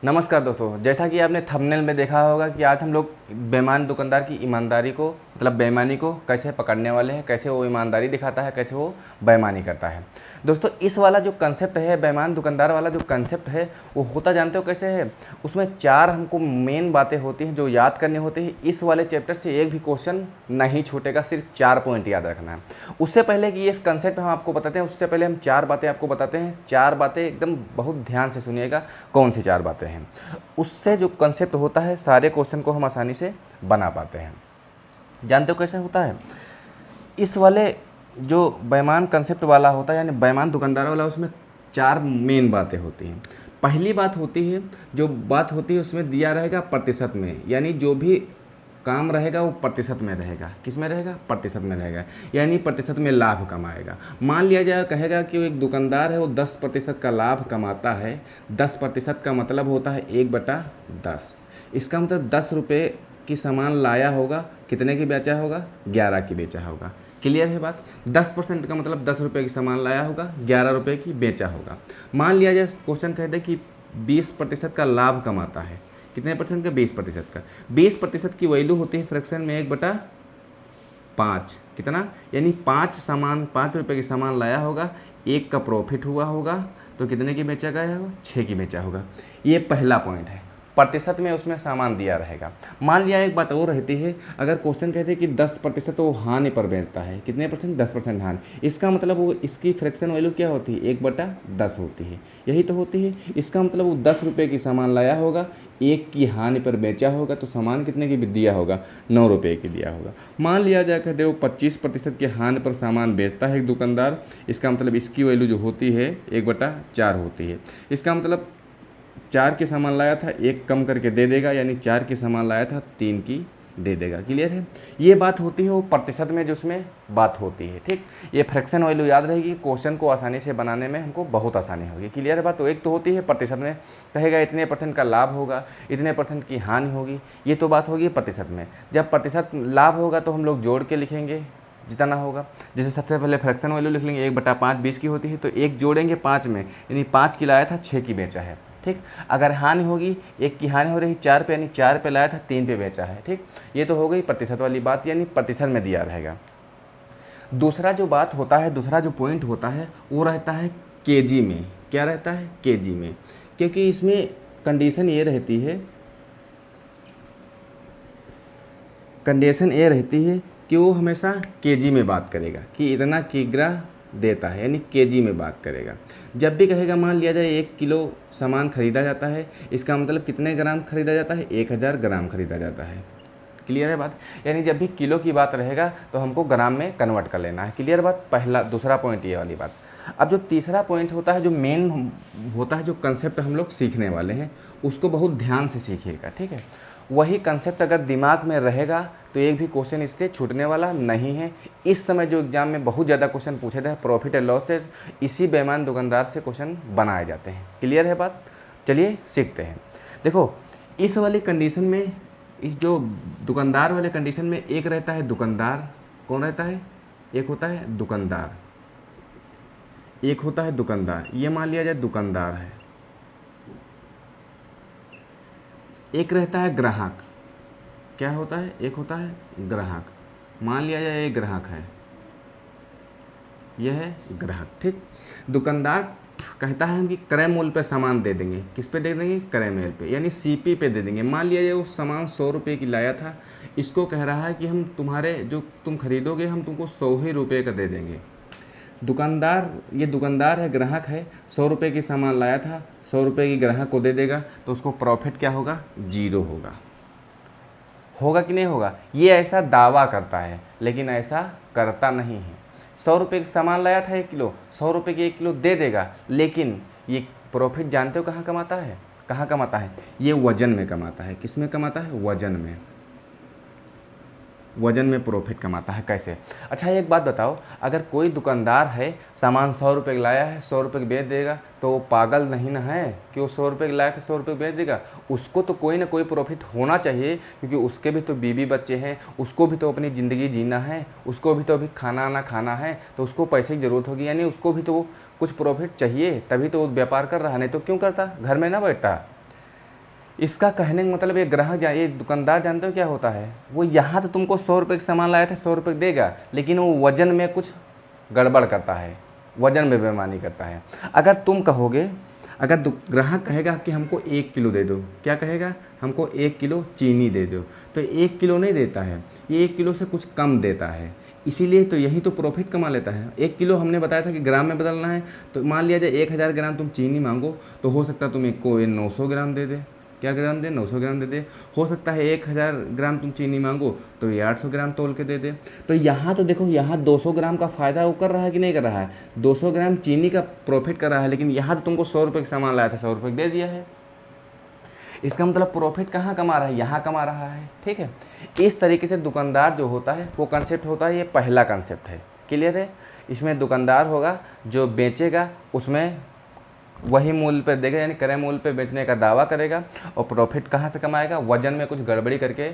नमस्कार दोस्तों, जैसा कि आपने थंबनेल में देखा होगा कि आज हम लोग बेईमान दुकानदार की ईमानदारी को मतलब बेईमानी को कैसे पकड़ने वाले हैं, कैसे वो ईमानदारी दिखाता है, कैसे वो बेईमानी करता है। दोस्तों, इस वाला जो कंसेप्ट है, बेईमान दुकानदार वाला जो कंसेप्ट है, वो होता जानते हो कैसे है? उसमें 4 हमको मेन बातें होती हैं जो याद करनी होती है। इस वाले चैप्टर से एक भी क्वेश्चन नहीं छूटेगा, सिर्फ 4 पॉइंट याद रखना है। उससे पहले कि ये इस कंसेप्ट हम आपको बताते हैं, उससे पहले हम 4 बातें आपको बताते हैं। 4 बातें एकदम बहुत ध्यान से सुनिएगा, कौन सी 4 बातें हैं। उससे जो कंसेप्ट होता है, सारे क्वेश्चन को हम आसानी से बना पाते हैं। जानते हो कैसे होता है? इस वाले जो बेईमान कंसेप्ट वाला होता है, यानी बेईमान दुकानदार वाला, उसमें 4 मेन बातें होती हैं। पहली बात होती है, जो बात होती है उसमें दिया रहेगा प्रतिशत में, यानी जो भी काम रहेगा वो प्रतिशत में रहेगा। किस में रहेगा? प्रतिशत में रहेगा, यानी प्रतिशत में लाभ कमाएगा। मान लिया जाए, कहेगा कि वो एक दुकानदार है, वो 10% का लाभ कमाता है। 10% का मतलब होता है 1/10। इसका मतलब 10 रुपये की सामान लाया होगा, कितने की बेचा होगा? 11 की बेचा होगा। क्लियर है बात? 10% का मतलब 10 रुपये की सामान लाया होगा, 11 रुपये की बेचा होगा। मान लिया जाए क्वेश्चन कहते कि 20% का लाभ कमाता है। कितने परसेंट का? 20% का। 20% की वैल्यू होती है फ्रैक्शन में 1/5। कितना? यानी 5 रुपये की सामान लाया होगा, 1 का प्रॉफिट हुआ होगा, तो कितने की बेचा गया होगा? 6 की बेचा होगा। ये पहला पॉइंट है। प्रतिशत में उसमें सामान दिया रहेगा। मान लिया एक बात और रहती है, अगर क्वेश्चन कहते हैं कि 10% वो हानि पर बेचता है। कितने परसेंट? 10% हानि। इसका मतलब वो इसकी फ्रैक्शन वैल्यू क्या होती है? 1/10 होती है। यही तो होती है। इसका मतलब वो 10 रुपये की सामान लाया होगा, 1 की हानि पर बेचा होगा, तो सामान कितने की दिया होगा? 9 रुपये की दिया होगा। मान लिया जाए कहते वो 25% की हानि पर सामान बेचता है एक दुकानदार। इसका मतलब इसकी वैल्यू जो होती है 1/4 होती है। इसका मतलब 4 के सामान लाया था, 1 कम करके दे देगा, यानी 4 के सामान लाया था, 3 की दे देगा। क्लियर है? ये बात होती है वो प्रतिशत में जो उसमें बात होती है। ठीक, ये फ्रैक्शन वैल्यू याद रहेगी, क्वेश्चन को आसानी से बनाने में हमको बहुत आसानी होगी। क्लियर है बात? तो एक तो होती है प्रतिशत में, कहेगा इतने परसेंट का लाभ होगा, इतने परसेंट की हानि होगी। ये तो बात होगी प्रतिशत में। जब प्रतिशत लाभ होगा तो हम लोग जोड़ के लिखेंगे जितना होगा। जैसे सबसे पहले फ्रैक्शन वैल्यू लिख लेंगे, 1/5 20 की होती है, तो 1 जोड़ेंगे 5 में, यानी 5 की लाया था, 6 की बेचा है। ठीक, अगर हानि होगी, 1 की हानि हो रही 4 पे, यानी 4 पे लाया था, 3 पे बेचा है। ठीक, ये तो हो गई प्रतिशत वाली बात, यानी प्रतिशत में दिया रहेगा। दूसरा जो बात होता है, दूसरा जो पॉइंट होता है, वो रहता है केजी में। क्या रहता है? केजी में। क्योंकि इसमें कंडीशन ये रहती है, कंडीशन ये रहती है कि वो हमेशा केजी में बात करेगा, कि इतना किग्रा देता है, यानी केजी में बात करेगा। जब भी कहेगा, मान लिया जाए 1 किलो सामान खरीदा जाता है, इसका मतलब कितने ग्राम खरीदा जाता है? 1000 ग्राम खरीदा जाता है। क्लियर है बात? यानी जब भी किलो की बात रहेगा तो हमको ग्राम में कन्वर्ट कर लेना है। क्लियर बात? पहला दूसरा पॉइंट ये वाली बात। अब जो तीसरा पॉइंट होता है, जो मेन होता है, जो कंसेप्ट हम लोग सीखने वाले हैं, उसको बहुत ध्यान से सीखिएगा। ठीक है? वही कंसेप्ट अगर दिमाग में रहेगा तो एक भी क्वेश्चन इससे छूटने वाला नहीं है। इस समय जो एग्जाम में बहुत ज़्यादा क्वेश्चन पूछे थे प्रॉफिट एंड लॉस से, इसी बेईमान दुकानदार से क्वेश्चन बनाए जाते हैं। क्लियर है बात? चलिए सीखते हैं। देखो, इस वाली कंडीशन में, इस जो दुकानदार वाले कंडीशन में, एक रहता है दुकानदार। कौन रहता है? एक होता है दुकानदार, एक होता है दुकानदार। ये मान लिया जाए दुकानदार है। एक रहता है ग्राहक। क्या होता है? एक होता है ग्राहक। मान लिया जाए ये ग्राहक है, यह है ग्राहक। ठीक, दुकानदार कहता है हम कि क्रय मूल्य पे सामान दे देंगे। किस पे दे देंगे? क्रय मूल्य पे, यानी सीपी पे दे देंगे। मान लिया जाए वो सामान 100 रुपये की लाया था, इसको कह रहा है कि हम तुम्हारे जो तुम खरीदोगे, हम तुमको 100 ही रुपये का दे देंगे। दुकानदार, ये दुकानदार है, ग्राहक है, 100 रुपये की सामान लाया था, 100 रुपये की ग्राहक को दे देगा, तो उसको प्रॉफिट क्या होगा? 0 होगा। होगा कि नहीं होगा? ये ऐसा दावा करता है, लेकिन ऐसा करता नहीं है। 100 रुपये का सामान लाया था 1 किलो, 100 रुपये की 1 किलो दे देगा, लेकिन ये प्रॉफिट जानते हो कहाँ कमाता है? कहाँ कमाता है? ये वजन में कमाता है। किस में कमाता है? वजन में। वजन में प्रॉफिट कमाता है। कैसे? अच्छा, एक बात बताओ, अगर कोई दुकानदार है, सामान 100 रुपये का लाया है, 100 रुपये की बेच देगा, तो वो पागल नहीं ना है कि वो 100 रुपये का लाया था, 100 रुपये बेच देगा। उसको तो कोई ना कोई प्रॉफिट होना चाहिए, क्योंकि उसके भी तो बीवी बच्चे हैं, उसको भी तो अपनी ज़िंदगी जीना है, उसको भी तो अभी खाना ना खाना है, तो उसको पैसे की ज़रूरत होगी, यानी उसको भी तो कुछ प्रॉफिट चाहिए, तभी तो वो व्यापार कर रहा, नहीं तो क्यों करता? घर में ना बैठता। इसका कहने का मतलब ये ग्राहक ये दुकानदार जानते हो क्या होता है, वो यहाँ तो तुमको 100 रुपये का सामान लाया था 100 रुपये देगा, लेकिन वो वज़न में कुछ गड़बड़ करता है, वज़न में बेईमानी करता है। अगर तुम कहोगे, अगर ग्राहक कहेगा कि हमको 1 किलो दे दो, क्या कहेगा, हमको 1 किलो चीनी दे दो, तो 1 किलो नहीं देता है, ये 1 किलो से कुछ कम देता है, इसीलिए तो यही तो प्रॉफिट कमा लेता है। 1 किलो हमने बताया था कि ग्राम में बदलना है, तो मान लिया जाए 1000 ग्राम तुम चीनी मांगो, तो हो सकता है तुम एक को 900 ग्राम दे दे, क्या ग्राम दे, 900 ग्राम दे दे। हो सकता है 1000 ग्राम तुम चीनी मांगो तो ये 800 ग्राम तोल के दे दे। तो यहाँ तो देखो, यहाँ 200 ग्राम का फ़ायदा वो कर रहा है कि नहीं कर रहा है, 200 ग्राम चीनी का प्रॉफिट कर रहा है, लेकिन यहाँ तो तुमको 100 रुपये का सामान लाया था 100 रुपये दे दिया है। इसका मतलब प्रॉफिट कहाँ कमा रहा है, यहाँ कमा रहा है। ठीक है, इस तरीके से दुकानदार जो होता है वो कंसेप्ट होता है, ये पहला कंसेप्ट है। क्लियर है, इसमें दुकानदार होगा जो बेचेगा, उसमें वही मूल्य पर देगा, यानी क्रय मूल्य पर बेचने का दावा करेगा, और प्रॉफिट कहाँ से कमाएगा, वजन में कुछ गड़बड़ी करके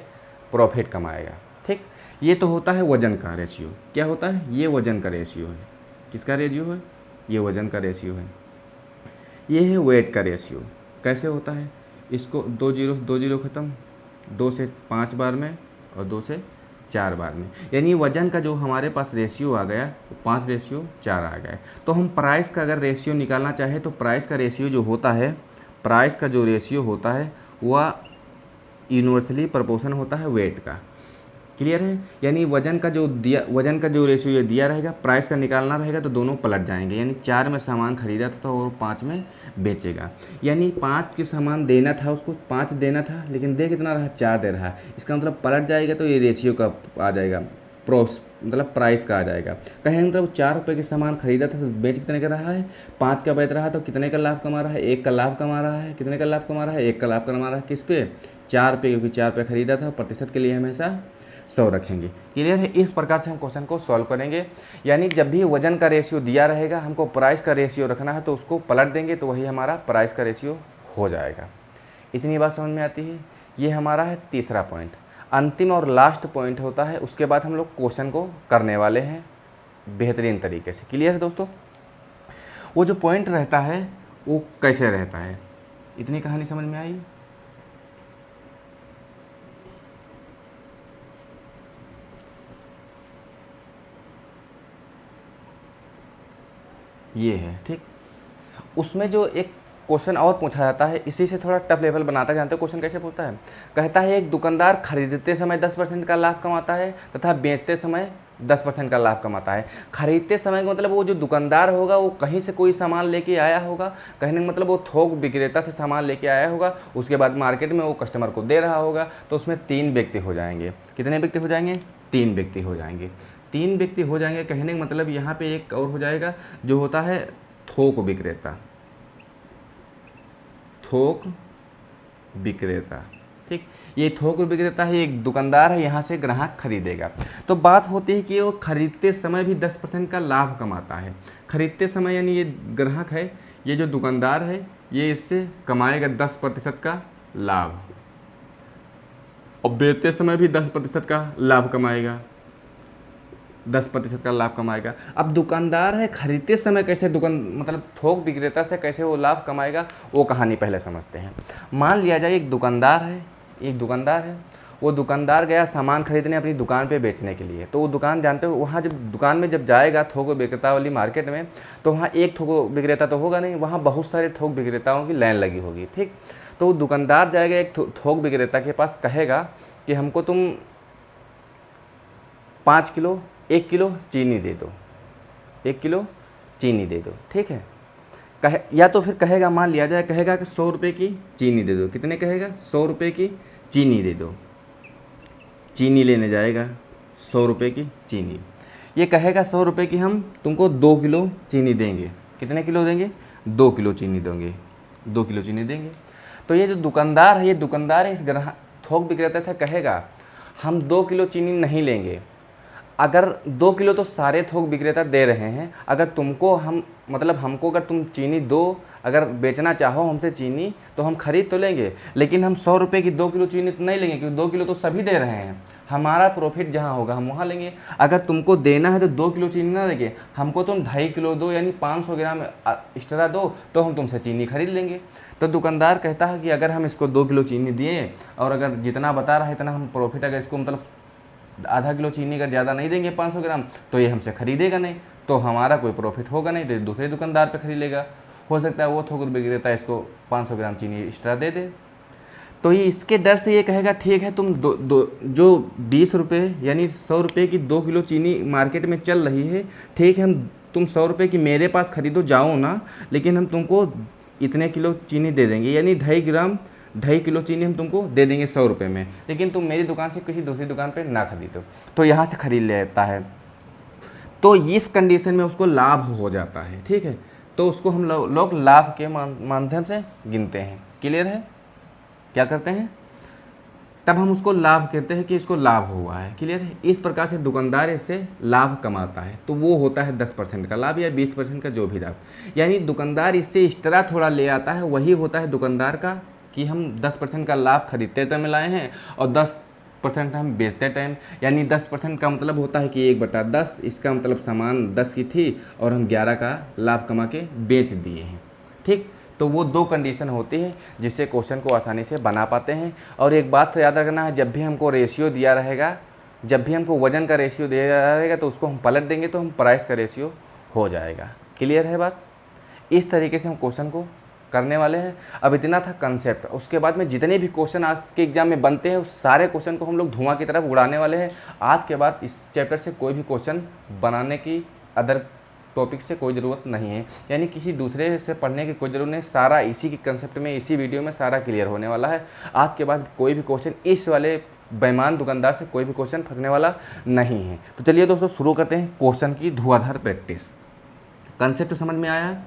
प्रॉफिट कमाएगा। ठीक, ये तो होता है वजन का रेशियो। क्या होता है, ये वजन का रेशियो है। किसका रेशियो है, ये वजन का रेशियो है। ये है वेट का रेशियो। कैसे होता है, इसको 2 जीरो ख़त्म, 2 से 5 बार में और 2 से 4 बार में, यानी वजन का जो हमारे पास रेशियो आ गया 5:4 आ गया। तो हम प्राइस का अगर रेशियो निकालना चाहे तो प्राइस का रेशियो जो होता है, प्राइस का जो रेशियो होता है वह यूनिवर्सली प्रोपोर्शन होता है वेट का। क्लियर है, यानी वजन का जो रेशियो ये दिया रहेगा, प्राइस का निकालना रहेगा, तो दोनों पलट जाएंगे। यानी 4 में सामान खरीदा था और 5 में बेचेगा, यानी 5 के सामान देना था उसको, 5 देना था, लेकिन दे कितना रहा, 4 दे रहा है। इसका मतलब पलट जाएगा, तो ये रेशियो का आ जाएगा, मतलब प्राइस का आ जाएगा। कहें मतलब 4 रुपये के सामान खरीदा था तो बेच कितने का रहा है, 5 का बेच रहा है, तो कितने का लाभ कमा रहा है, 1 का लाभ कमा रहा है। कितने का लाभ कमा रहा है, 1 का लाभ कमा रहा है। किस पे, 4 रुपये, क्योंकि 4 रुपये खरीदा था। प्रतिशत के लिए हमेशा 100 रखेंगे। क्लियर है, इस प्रकार से हम क्वेश्चन को सॉल्व करेंगे। यानी जब भी वजन का रेशियो दिया रहेगा, हमको प्राइस का रेशियो रखना है, तो उसको पलट देंगे, तो वही हमारा प्राइस का रेशियो हो जाएगा। इतनी बात समझ में आती है। ये हमारा है तीसरा पॉइंट। अंतिम और लास्ट पॉइंट होता है, उसके बाद हम लोग क्वेश्चन को करने वाले हैं बेहतरीन तरीके से। क्लियर है दोस्तों, वो जो पॉइंट रहता है वो कैसे रहता है, इतनी कहानी समझ में आई। ये है, ठीक। उसमें जो एक क्वेश्चन और पूछा जाता है, इसी से थोड़ा टफ लेवल बनाता है। जानते हो क्वेश्चन कैसे पूछता है, कहता है एक दुकानदार खरीदते समय 10% का लाभ कमाता है तथा बेचते समय 10% का लाभ कमाता है। खरीदते समय का मतलब वो जो दुकानदार होगा वो कहीं से कोई सामान लेके आया होगा, कहने का मतलब वो थोक विक्रेता से सामान लेके आया होगा, उसके बाद मार्केट में वो कस्टमर को दे रहा होगा। तो उसमें 3 व्यक्ति हो जाएंगे। कितने व्यक्ति हो जाएंगे, 3 व्यक्ति हो जाएंगे। 3 व्यक्ति हो जाएंगे, कहने का मतलब यहाँ पे एक और हो जाएगा जो होता है थोक विक्रेता। थोक विक्रेता, ठीक। ये थोक विक्रेता है, एक दुकानदार है, यहाँ से ग्राहक खरीदेगा। तो बात होती है कि वो खरीदते समय भी 10% का लाभ कमाता है। खरीदते समय यानी ये ग्राहक है, ये जो दुकानदार है, ये इससे कमाएगा 10% का लाभ, और बेचते समय भी 10% का लाभ कमाएगा, 10% का लाभ कमाएगा। अब दुकानदार है, खरीदते समय कैसे मतलब थोक विक्रेता से कैसे वो लाभ कमाएगा, वो कहानी पहले समझते हैं। मान लिया जाए एक दुकानदार है, वो दुकानदार गया सामान खरीदने अपनी दुकान पे बेचने के लिए। तो वो दुकान, जानते हो, वहाँ जब दुकान में जब जाएगा थोक विक्रेता वाली मार्केट में, तो वहाँ एक थोक विक्रेता तो होगा नहीं, वहाँ बहुत सारे थोक विक्रेताओं की लाइन लगी होगी, ठीक। तो वो दुकानदार जाएगा एक थोक विक्रेता के पास, कहेगा कि हमको तुम 1 किलो चीनी दे दो, 1 किलो चीनी दे दो, ठीक है। या तो फिर कहेगा, मान लिया जाए, कहेगा कि 100 रुपये की चीनी दे दो। कितने कहेगा, 100 रुपये की चीनी दे दो। चीनी लेने जाएगा, 100 रुपये की चीनी। ये कहेगा 100 रुपये की हम तुमको 2 किलो चीनी देंगे। कितने किलो देंगे, 2 किलो चीनी देंगे, 2 किलो चीनी देंगे। तो ये जो दुकानदार है, ये दुकानदार है, इस ग्राहक थोक विक्रेता से कहेगा हम 2 किलो चीनी नहीं लेंगे। अगर 2 किलो तो सारे थोक विक्रेता दे रहे हैं, अगर तुमको हमको अगर तुम चीनी दो, अगर बेचना चाहो हमसे चीनी तो हम खरीद तो लेंगे, लेकिन हम 100 रुपये की 2 किलो चीनी तो नहीं लेंगे, क्योंकि 2 किलो तो सभी दे रहे हैं। हमारा प्रॉफिट जहाँ होगा हम वहाँ लेंगे। अगर तुमको देना है तो 2 किलो चीनी ना देंगे, हमको तुम 2.5 किलो दो, यानी 500 ग्राम एक्स्ट्रा दो, तो हम तुमसे चीनी खरीद लेंगे। तो दुकानदार कहता है कि अगर हम इसको 2 किलो चीनी दिए और अगर जितना बता रहा है इतना हम प्रॉफिट, अगर इसको मतलब आधा किलो चीनी अगर ज़्यादा नहीं देंगे 500 ग्राम, तो ये हमसे खरीदेगा नहीं, तो हमारा कोई प्रॉफिट होगा नहीं, तो दूसरे दुकानदार पे खरीद लेगा। हो सकता है वो थोक विक्रेता इसको 500 ग्राम चीनी एक्स्ट्रा दे दे, तो ये इसके डर से ये कहेगा ठीक है तुम जो 20 रुपये यानी 100 रुपये की 2 किलो चीनी मार्केट में चल रही है, ठीक है तुम 100 रुपये की मेरे पास खरीदो जाओ ना, लेकिन हम तुमको इतने किलो चीनी दे देंगे, यानी 2.5 किलो चीनी हम तुमको दे देंगे 100 रुपये में, लेकिन तुम मेरी दुकान से किसी दूसरी दुकान पे ना खरीदो। तो यहाँ से खरीद लेता है, तो इस कंडीशन में उसको लाभ हो जाता है। ठीक है, तो उसको हम लोग लाभ के माध्यम से गिनते हैं। क्लियर है? क्या करते हैं, तब हम उसको लाभ कहते हैं कि इसको लाभ हुआ है। क्लियर है? इस प्रकार से दुकानदार इससे लाभ कमाता है, तो वो होता है 10% का लाभ या 20% का जो भी लाभ, यानी दुकानदार इससे एक्स्ट्रा थोड़ा ले आता है, वही होता है दुकानदार का कि हम 10% का लाभ खरीदते टाइम लाए हैं और 10% हम बेचते टाइम, यानी 10% का मतलब होता है कि 1/10, इसका मतलब सामान 10 की थी और हम 11 का लाभ कमा के बेच दिए हैं। ठीक, तो वो 2 कंडीशन होती है जिससे क्वेश्चन को आसानी से बना पाते हैं। और एक बात तो याद रखना है, जब भी हमको रेशियो दिया रहेगा, जब भी हमको वजन का रेशियो दिया रहेगा तो उसको हम पलट देंगे तो हम प्राइस का रेशियो हो जाएगा। क्लियर है बात? इस तरीके से हम क्वेश्चन को करने वाले हैं। अब इतना था कंसेप्ट, उसके बाद में जितने भी क्वेश्चन आज के एग्जाम में बनते हैं उस सारे क्वेश्चन को हम लोग धुआं की तरफ उड़ाने वाले हैं। आज के बाद इस चैप्टर से कोई भी क्वेश्चन बनाने की अदर टॉपिक से कोई ज़रूरत नहीं है, यानी किसी दूसरे से पढ़ने की कोई ज़रूरत नहीं, सारा इसी के कंसेप्ट में इसी वीडियो में सारा क्लियर होने वाला है। आज के बाद कोई भी क्वेश्चन इस वाले बेईमान दुकानदार से कोई भी क्वेश्चन फंसने वाला नहीं है। तो चलिए दोस्तों शुरू करते हैं क्वेश्चन की धुआंधार प्रैक्टिस। कंसेप्ट समझ में आया?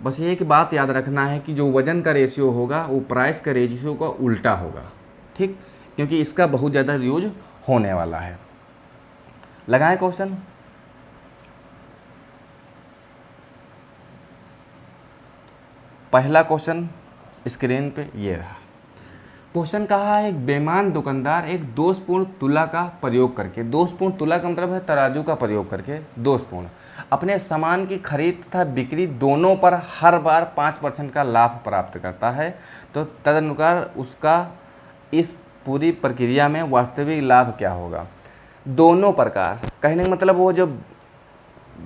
बस ये एक बात याद रखना है कि जो वजन का रेशियो होगा वो प्राइस का रेशियो का उल्टा होगा। ठीक, क्योंकि इसका बहुत ज़्यादा यूज होने वाला है। लगाएं क्वेश्चन। पहला क्वेश्चन स्क्रीन पे ये रहा। क्वेश्चन कहा है, एक बेईमान दुकानदार एक दोषपूर्ण तुला का प्रयोग करके, दोषपूर्ण तुला का मतलब है तराजू का प्रयोग करके, दोषपूर्ण अपने सामान की खरीद तथा बिक्री दोनों पर हर बार 5% का लाभ प्राप्त करता है। तो तदनुसार उसका इस पूरी प्रक्रिया में वास्तविक लाभ क्या होगा? दोनों प्रकार कहने का मतलब वो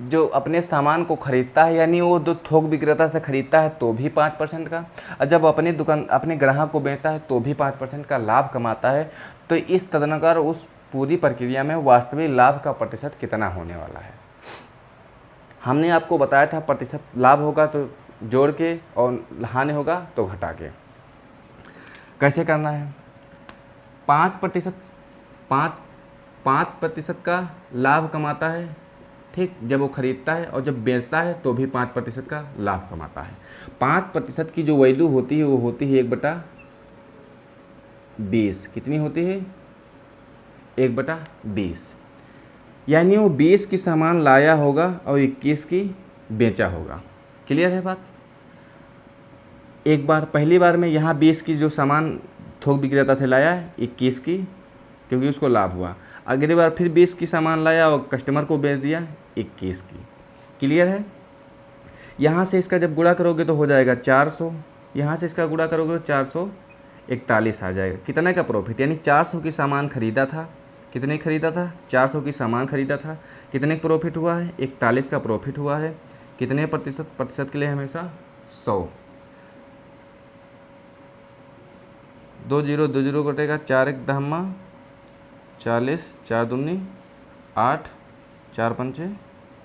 जो अपने सामान को खरीदता है, यानी वो जो थोक विक्रेता से खरीदता है तो भी 5% का, और जब अपनी दुकान अपने ग्राहक को बेचता है तो भी 5% का लाभ कमाता है। तो इस तदनुसार उस पूरी प्रक्रिया में वास्तविक लाभ का प्रतिशत कितना होने वाला है? हमने आपको बताया था प्रतिशत लाभ होगा तो जोड़ के और हानि होगा तो घटा के। कैसे करना है? 5% का लाभ कमाता है, ठीक, जब वो खरीदता है, और जब बेचता है तो भी 5% का लाभ कमाता है। 5% की जो वैल्यू होती है वो होती है 1/20। कितनी होती है? 1/20, यानी वो 20 की सामान लाया होगा और 21 की बेचा होगा। क्लियर है बात? एक बार पहली बार में यहाँ 20 की जो सामान थोक विक्रेता से लाया है, 21 की, क्योंकि उसको लाभ हुआ। अगली बार फिर 20 की सामान लाया और कस्टमर को बेच दिया 21 की। क्लियर है? यहाँ से इसका जब गुणा करोगे तो हो जाएगा 400, यहाँ से इसका गुणा करोगे तो 441 आ जाएगा। कितने का प्रॉफिट? यानी 400 की सामान खरीदा था, कितने खरीदा था? 400 की सामान खरीदा था, कितने का प्रॉफिट हुआ है? 41 का प्रॉफिट हुआ है। कितने प्रतिशत के लिए? हमेशा 100। 2 0 कटेगा, 4 1 10 40, 4 दूनी 8, 4 पंचे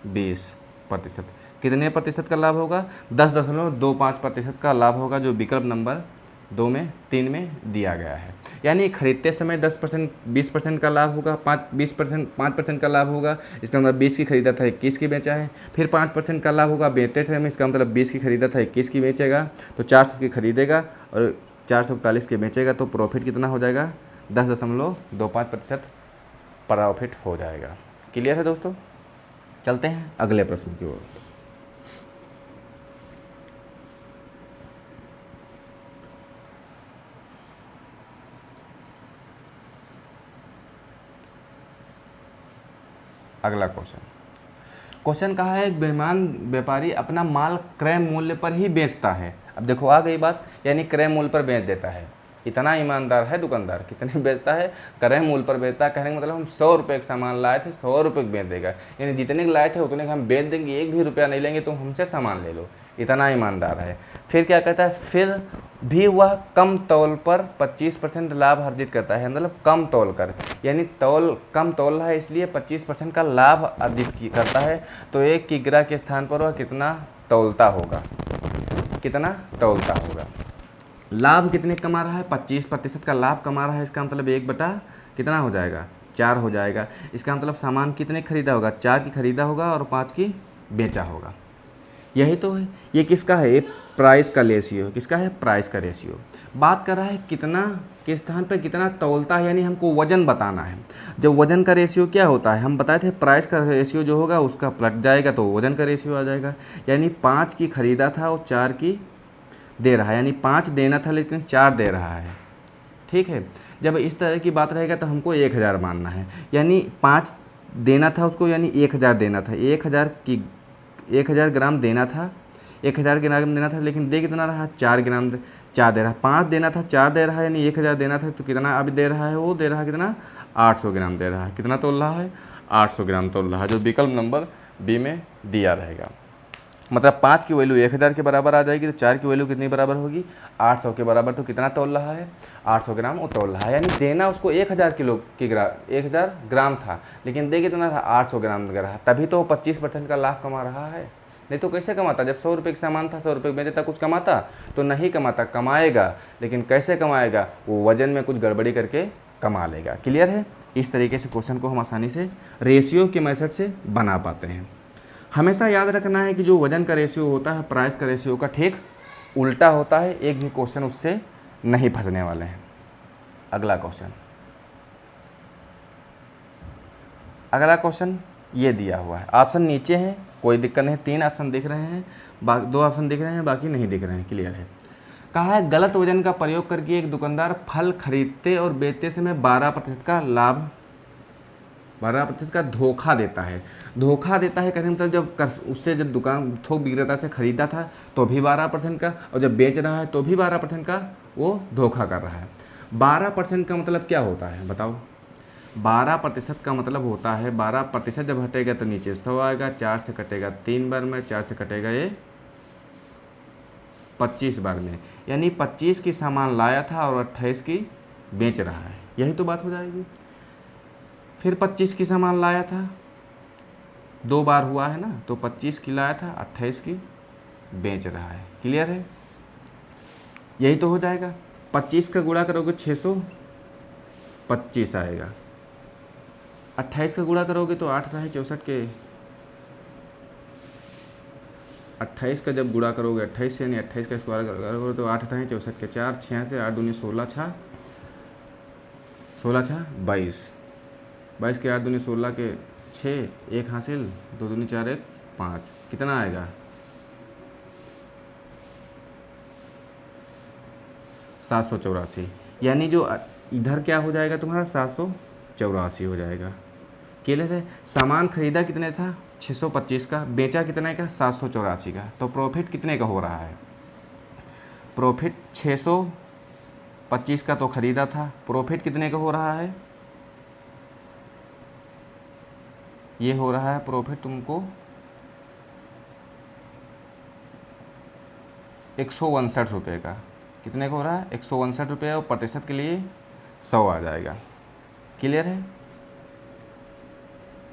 20%। कितने प्रतिशत का लाभ होगा? 10.25% का लाभ होगा, जो विकल्प नंबर 2 में 3 में दिया गया है। यानी खरीदते समय 10% 20% का लाभ होगा, 5% का लाभ होगा, इसका मतलब 20 की खरीदा था 21 की बेचा है। फिर 5% का लाभ होगा बेचते समय, इसका मतलब 20 की खरीदा था 21 की बेचेगा, तो 400 की खरीदेगा और 441 के बेचेगा, तो प्रॉफिट कितना हो जाएगा? 10.25% प्रॉफिट हो जाएगा। क्लियर है दोस्तों? चलते हैं अगले प्रश्न की ओर। अगला क्वेश्चन, क्वेश्चन कहा है एक बेईमान व्यापारी अपना माल क्रय मूल्य पर ही बेचता है। अब देखो आ गई बात, यानी क्रय मूल्य पर बेच देता है। इतना ईमानदार है दुकानदार, कितने बेचता है, क्रय मूल्य पर बेचता है। कहने का मतलब हम 100 रुपये का सामान लाए थे, 100 रुपये का बेच देगा, यानी जितने के लाए थे उतने का हम बेच देंगे, एक भी रुपया नहीं लेंगे, तुम हमसे सामान ले लो। इतना ईमानदार है। फिर क्या कहता है, फिर भी वह कम तौल पर 25% लाभ अर्जित करता है, मतलब कम तौल कर, यानी तौल कम तौल रहा है इसलिए 25% का लाभ अर्जित करता है। तो 1 किग्रा के स्थान पर वह कितना तौलता होगा, कितना तौलता होगा। लाभ कितने कमा रहा है, 25% का लाभ कमा रहा है। इसका मतलब 1 बटा कितना हो जाएगा, 4 हो जाएगा। इसका मतलब सामान कितने खरीदा होगा, 4 की खरीदा होगा और 5 की बेचा होगा। यही तो है। ये किसका है, ये प्राइस का रेशियो, किसका है, प्राइस का रेशियो। बात कर रहा है कितना के स्थान पर कितना तौलता है, यानी हमको वजन बताना है। जब वजन का रेशियो क्या होता है, हम बताए थे प्राइस का रेशियो जो होगा उसका पलट जाएगा तो वजन का रेशियो आ जाएगा। यानी 5 की खरीदा था और 4 की दे रहा है, यानी 5 देना था लेकिन 4 दे रहा है। ठीक है, जब इस तरह की बात रहेगा तो हमको 1000 मानना है, यानी 5 देना था उसको, यानी 1000 देना था, 1000 ग्राम देना था, 1000 ग्राम देना था, लेकिन दे कितना रहा, 4 ग्राम 4 दे रहा है। 5 देना था, 4 दे रहा है, यानी 1000 देना था तो कितना अभी दे रहा है, वो दे रहा है कितना, 800 ग्राम दे रहा है। कितना तोल रहा है, 800 ग्राम तोल रहा है, जो विकल्प नंबर बी में दिया रहेगा। मतलब 5 की वैल्यू 1000 के बराबर आ जाएगी, तो 4 की वैल्यू कितनी बराबर होगी, 800 के बराबर। तो कितना तोल रहा है, 800 ग्राम वो तोल रहा है, यानी देना उसको 1000 ग्राम था, लेकिन दे कितना था, 800 ग्राम दे रहा, तभी तो वो 25% का लाभ कमा रहा है। नहीं तो कैसे कमाता, जब 100 रुपये का सामान था, 100 रुपये बेच देता, कुछ कमाता तो नहीं कमाता, कमाएगा लेकिन कैसे कमाएगा, वो वजन में कुछ गड़बड़ी करके कमा लेगा। क्लियर है। इस तरीके से क्वेश्चन को हम आसानी से रेशियो के मेथड से बना पाते हैं। हमेशा याद रखना है कि जो वजन का रेशियो होता है प्राइस का रेशियो का ठीक उल्टा होता है, एक भी क्वेश्चन उससे नहीं फंसने वाले हैं। अगला क्वेश्चन ये दिया हुआ है, ऑप्शन नीचे है, कोई दिक्कत नहीं, 3 ऑप्शन दिख रहे हैं, 2 ऑप्शन दिख रहे हैं, बाकी नहीं दिख रहे हैं। क्लियर है। कहा है गलत वजन का प्रयोग करके एक दुकानदार फल खरीदते और बेचते समय 12% का लाभ, 12% का धोखा देता है। धोखा देता है कहने मतलब जब उससे जब दुकान थोक विक्रेता से खरीदा था तो भी 12% का, और जब बेच रहा है तो भी 12% का वो धोखा कर रहा है। 12% का मतलब क्या होता है बताओ, 12% का मतलब होता है 12% जब हटेगा तो नीचे 100 आएगा, 4 से कटेगा 3 बार में, 4 से कटेगा ये 25 बार में, यानी 25 की सामान लाया था और 28 की बेच रहा है, यही तो बात हो जाएगी। फिर 25 की सामान लाया था, 2 बार हुआ है ना, तो 25 की लाया था, 28 की बेच रहा है। क्लियर है, यही तो हो जाएगा। 25 का गुणा करोगे 625 आएगा, 28 का गुणा करोगे तो 8 है 64 के, 28 का जब गुणा करोगे 28 से, यानी 28 का स्क्वायर करोगे तो 8 है 64 के, 4 6 से 8 दूनी 16 छः 22, 22 के 8 दूनी 16 के 6, 1 हासिल, 2 दूनी 4 1 5, कितना आएगा 784, यानी जो इधर क्या हो जाएगा तुम्हारा 784 हो जाएगा। क्लियर है। सामान खरीदा कितने था 625 का, बेचा कितने का 784 का, तो प्रॉफिट कितने का हो रहा है, प्रॉफिट 625 का तो खरीदा था, प्रॉफिट कितने का हो रहा है, ये हो रहा है प्रॉफिट तुमको 159 रुपये का। कितने का हो रहा है 159 रुपये, और प्रतिशत के लिए 100 आ जाएगा। क्लियर है,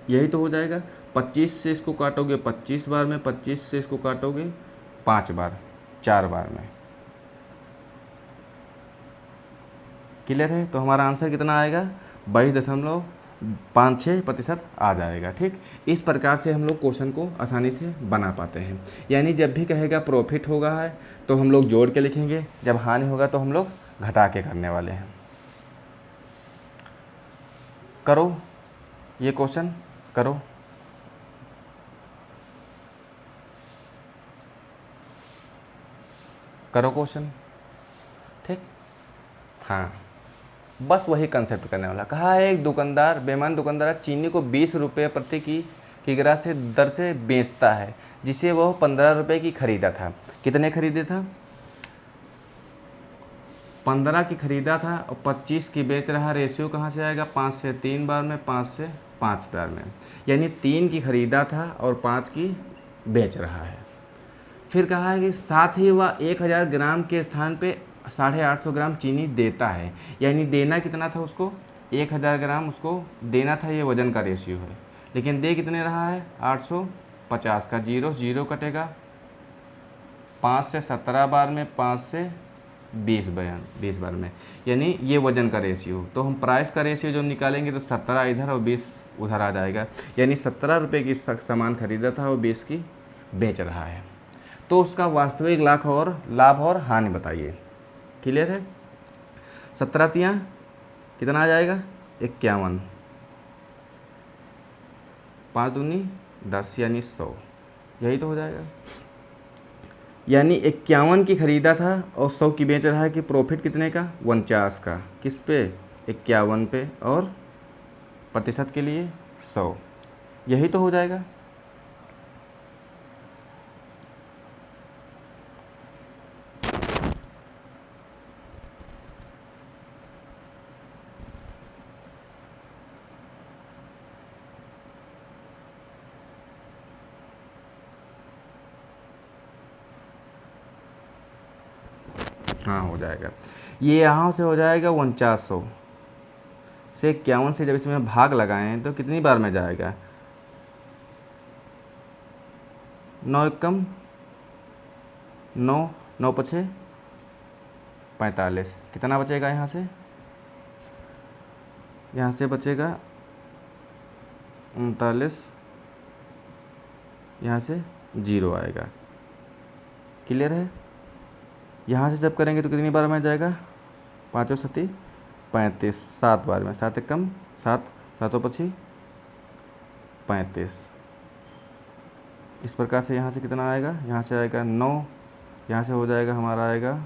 यही तो हो जाएगा। 25 से इसको काटोगे 25 बार में, 25 से इसको काटोगे 5 बार, 4 बार में। क्लियर है, तो हमारा आंसर कितना आएगा 22.56% आ जाएगा। ठीक, इस प्रकार से हम लोग क्वेश्चन को आसानी से बना पाते हैं। यानी जब भी कहेगा प्रॉफिट होगा है तो हम लोग जोड़ के लिखेंगे, जब हानि होगा तो हम लोग घटा के करने वाले हैं। करो ये क्वेश्चन, करो। करो क्वेश्चन। ठीक, हाँ बस वही कंसेप्ट करने वाला। कहा है एक दुकानदार, बेईमान दुकानदार चीनी को 20 रुपये प्रति किग्रा से दर से बेचता है, जिसे वह 15 रुपये की खरीदा था। कितने खरीदे था? 15 की खरीदा था और 25 की बेच रहा। रेशियो कहाँ से आएगा? 5 से 3 बार में, 5 से 5 बार में, यानी 3 की खरीदा था और 5 की बेच रहा है। फिर कहा है कि साथ ही वह 1000 ग्राम के स्थान पे 850 ग्राम चीनी देता है, यानी देना कितना था उसको? 1000 ग्राम उसको देना था, ये वजन का रेशियो है। लेकिन दे कितने रहा है? 850 का जीरो जीरो कटेगा, 5 से 17 बार में, 5 से 20 बार में, यानी ये वजन का रेशियो। तो हम प्राइस का रेशियो जो निकालेंगे तो 17 इधर और 20 उधर आ जाएगा, यानी 17 रुपये की सामान खरीदा था और 20 की बेच रहा है। तो उसका वास्तविक लाभ और हानि बताइए। क्लियर है? 17 तियाँ कितना आ जाएगा? 51, 5 दूनी 10 यानी 100, यही तो हो जाएगा। यानी 51 की खरीदा था और 100 की बेच रहा है, कि प्रॉफिट कितने का? 49 का। किस पे? 51 पे, और प्रतिशत के लिए 100, यही तो हो जाएगा। हाँ हो जाएगा। ये यहाँ से हो जाएगा 4900 से 51 से जब इसमें भाग लगाएं तो कितनी बार में जाएगा? 9 एकम 9, 9 पछे 45, कितना बचेगा यहाँ से? यहाँ से बचेगा 39, यहाँ से 0 आएगा। क्लियर है? यहाँ से जब करेंगे तो कितनी बार में जाएगा? 5 और 7 35, 7 बार में, 7 एकम 7, 7 पछी 35। इस प्रकार से यहाँ से कितना आएगा? यहाँ से आएगा 9, यहाँ से हो जाएगा हमारा आएगा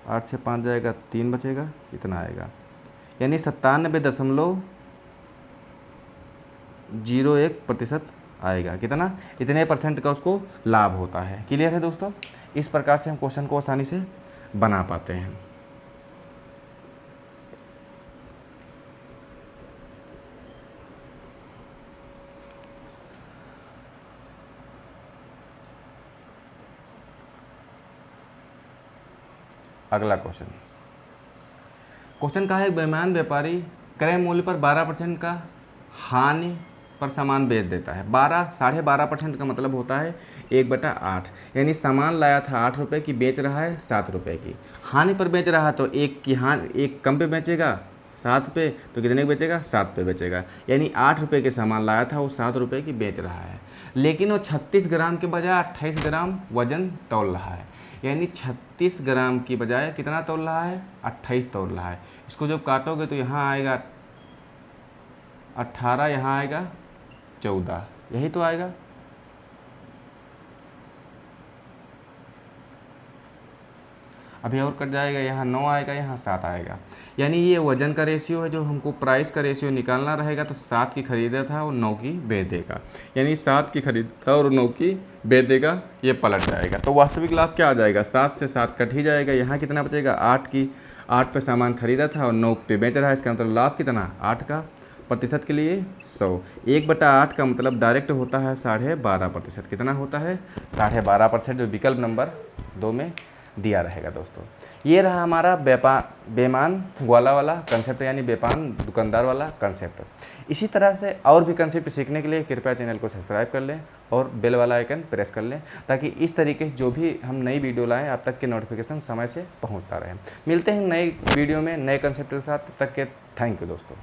8 से 5 जाएगा 3 बचेगा, इतना आएगा, यानी 97.01% आएगा। कितना? इतने % का उसको लाभ होता है। क्लियर है दोस्तों? इस प्रकार से हम क्वेश्चन को आसानी से बना पाते हैं। अगला क्वेश्चन का है, एक बेईमान व्यापारी क्रय मूल्य पर 12% का हानि पर सामान बेच देता है। 12.5% का मतलब होता है 1/8, यानी सामान लाया था 8 रुपये की, बेच रहा है 7 रुपये की। हानि पर बेच रहा है तो एक कम पे बेचेगा 7 पे, तो कितने को बेचेगा? 7 पे बेचेगा, यानी 8 रुपये के सामान लाया था वो 7 रुपये की बेच रहा है। लेकिन वो 36 ग्राम के बजाय 28 ग्राम वजन तौल रहा है, यानी 36 ग्राम की बजाय कितना तौल रहा है? 28 तौल रहा है। इसको जब काटोगे तो यहाँ आएगा 18, यहाँ आएगा 14, यही तो आएगा। अभी और कट जाएगा, यहाँ 9 आएगा, यहाँ 7 आएगा, यानी ये वजन का रेशियो है। जो हमको प्राइस का रेशियो निकालना रहेगा तो 7 की खरीदा था और 9 की बेच देगा, यानी 7 की खरीदा था और 9 की बेच देगा, ये पलट जाएगा। तो वास्तविक लाभ क्या आ जाएगा? 7 से 7 कट ही जाएगा, यहाँ कितना बचेगा? 8 पे सामान खरीदा था और 9 पे बेच रहा है, इसका मतलब लाभ कितना? 8 का। प्रतिशत के लिए 100, 1/8 का मतलब डायरेक्ट होता है 12.5%। कितना होता है? 12.5%, जो विकल्प नंबर 2 में दिया रहेगा दोस्तों। ये रहा हमारा बेईमान ग्वाला वाला कंसेप्ट, यानी बेईमान दुकानदार वाला कंसेप्ट। इसी तरह से और भी कंसेप्ट सीखने के लिए कृपया चैनल को सब्सक्राइब कर लें और बेल वाला आइकन प्रेस कर लें, ताकि इस तरीके से जो भी हम नई वीडियो लाएं आप तक के नोटिफिकेशन समय से पहुंचता रहे। मिलते हैं नए वीडियो में नए कंसेप्ट के साथ, तब तक के थैंक यू दोस्तों।